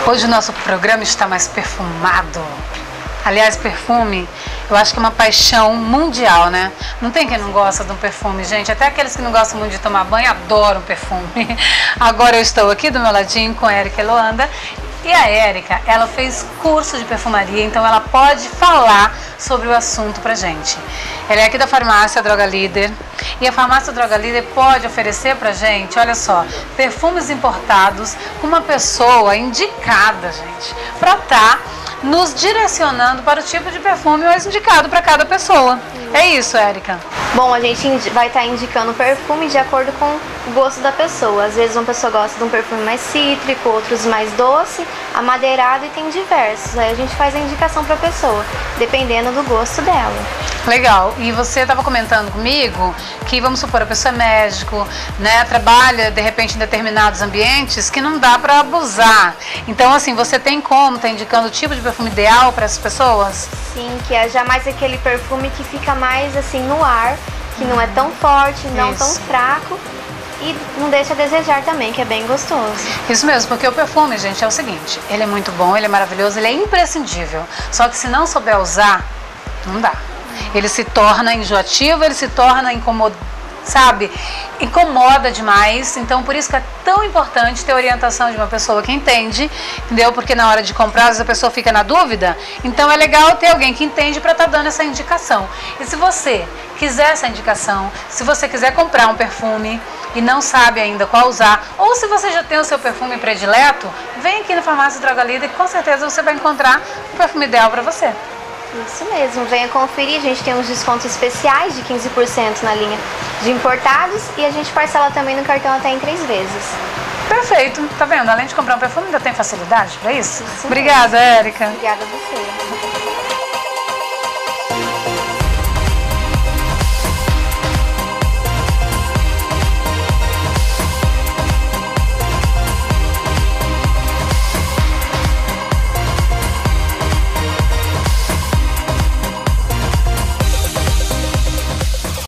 Hoje o nosso programa está mais perfumado. Aliás, perfume, eu acho que é uma paixão mundial, né? Não tem quem não gosta de um perfume, gente. Até aqueles que não gostam muito de tomar banho adoram perfume. Agora eu estou aqui do meu ladinho com a Érica Eloanda. E a Érica, ela fez curso de perfumaria, então ela pode falar sobre o assunto pra gente. Ela é aqui da farmácia Droga Líder. E a farmácia Droga Líder pode oferecer pra gente, olha só, perfumes importados com uma pessoa indicada, gente, pra estar nos direcionando para o tipo de perfume mais indicado para cada pessoa. É isso, Érica? Bom, a gente vai estar indicando perfume de acordo com o gosto da pessoa. Às vezes uma pessoa gosta de um perfume mais cítrico, outros mais doce, amadeirado, e tem diversos. Aí a gente faz a indicação para a pessoa, dependendo do gosto dela. Legal. E você estava comentando comigo que, vamos supor, a pessoa é médico, né, trabalha de repente em determinados ambientes que não dá para abusar. Então, assim, você tem como tá indicando o tipo de perfume ideal para essas pessoas? Sim, que é jamais aquele perfume que fica mais assim no ar, que não é tão forte, não tão fraco. E não deixa a desejar também, que é bem gostoso. Isso mesmo, porque o perfume, gente, é o seguinte, ele é muito bom, ele é maravilhoso, ele é imprescindível. Só que se não souber usar, não dá. Ele se torna enjoativo, ele se torna sabe? Incomoda demais. Então, por isso que é tão importante ter a orientação de uma pessoa que entende, entendeu? Porque na hora de comprar, às vezes a pessoa fica na dúvida. Então, é legal ter alguém que entende para estar dando essa indicação. E se você quiser essa indicação, se você quiser comprar um perfume e não sabe ainda qual usar, ou se você já tem o seu perfume predileto, vem aqui na Farmácia Droga Líder que com certeza você vai encontrar o perfume ideal para você. Isso mesmo, venha conferir, a gente tem uns descontos especiais de 15% na linha de importados e a gente parcela também no cartão até em 3 vezes. Perfeito, tá vendo? Além de comprar um perfume, ainda tem facilidade para isso? Isso Obrigada, mesmo. Érica. Obrigada a você.